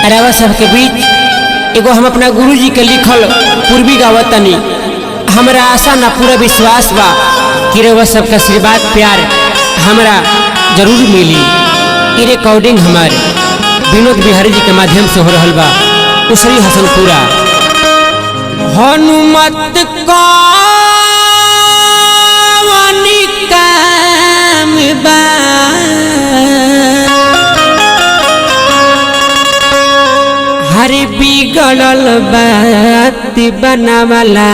अरावा सबके बीच एगो हम अपना गुरुजी के लिखल पूर्वी गावतनी। हमरा आशा ना पूरा विश्वास बा कि रउआ सबका आशीर्वाद प्यार हमरा जरूर मिली। ये रिकॉर्डिंग हमारे विनोद बिहारी जी के माध्यम से हो रहल बा उसरी हसनपुरा। हनुमत कवनी काम बा हरि बिगड़ल बात बनावला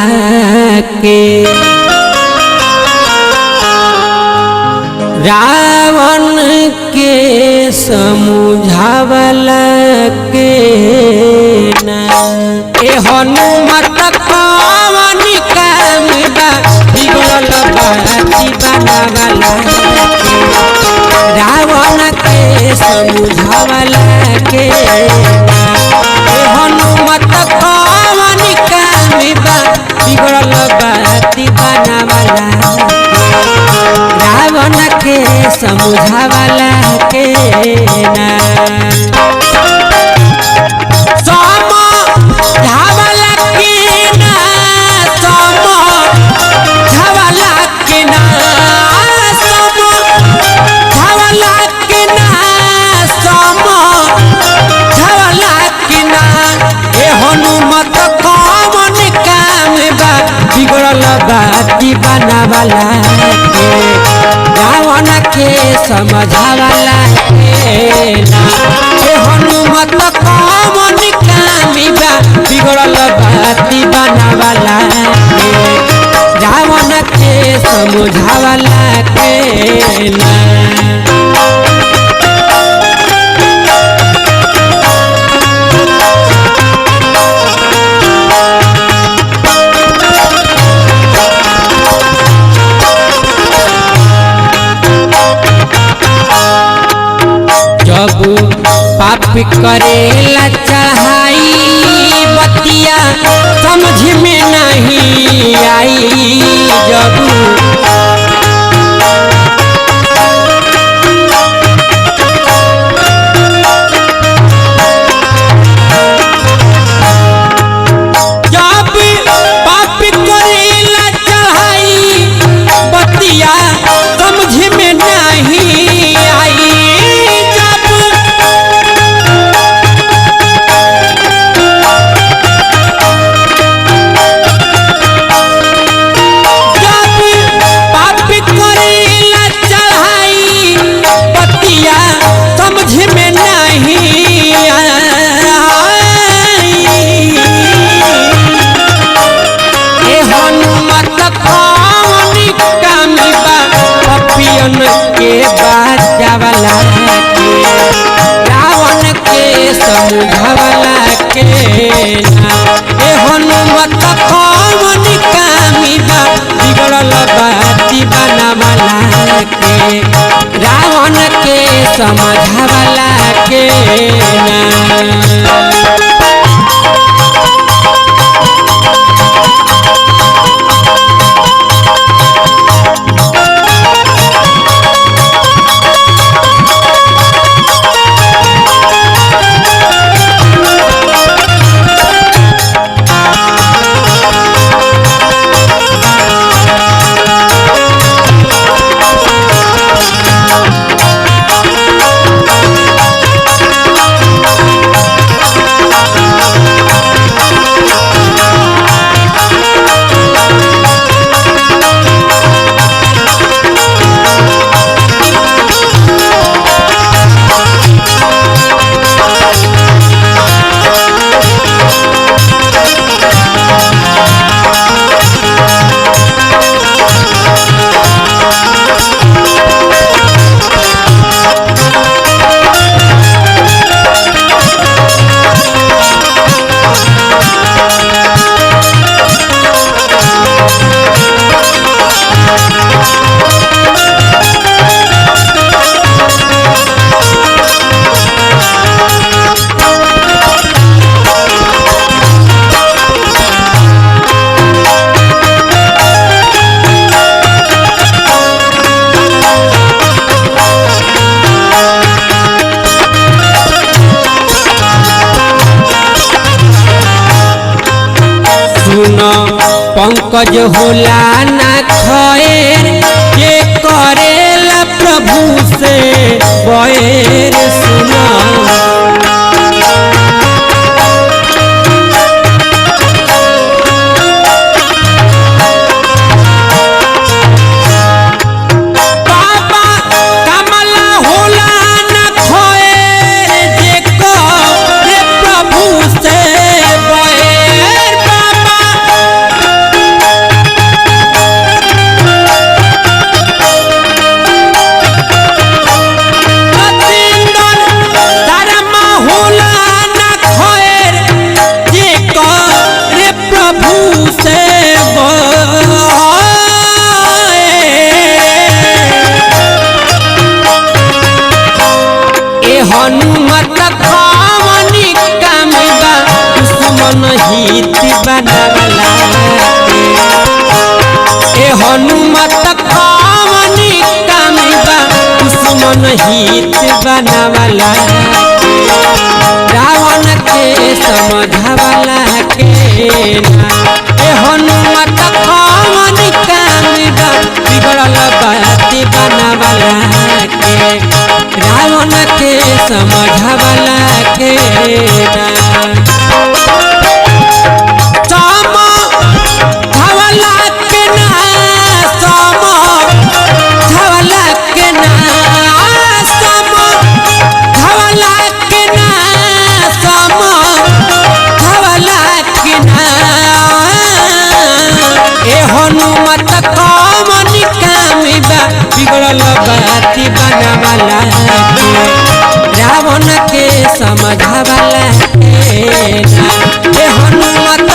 के रावण के समझावला के ना ए हनुमत कवनी काम बा बिगड़ल बात बनावला के रावण के समझावला के हनुमत कवनी काम बा बिगड़ल बात बनावला रावण के समझावला के ना समझावला के ना समझावला के ना समझावला के ना समझावला के ना ए हनुमत कवन काम बा बिगड़ल बात बनावला के रावण के समझावला के ना ए हनुमत कवन काम बा बिगड़ल बात बनावला के रावण के समझावला के ना जब पाप करेला चढ़ाई बतिया समझ में नहीं आई जब पाप करेला चढ़ाई बतिया समझ में नहीं आई के बाजावला के रावण के समझावला के ना ए हनुमत कवन काम बा बिगड़ल बात बनावला के रावण के समझावला के ना पंकज होला ना खैर ये करेला प्रभु से बैर सुना हनुमत खावनी कामिबा दुश्मन हित बनावला ए हनुमत खावनी कामिबा दुश्मन हित बनावला रावण के समझावला के ना ए हनुमत खावनी कामिबा बिगड़ल बात बनावला के रावण के समझावला के समझावला के ना समझावला के ना समझावला के ना समझावला के ना ए हनुमत कामनी कामिबा बिगड़ल बाती बनावला रावण के समझावला के ना ए हनुमत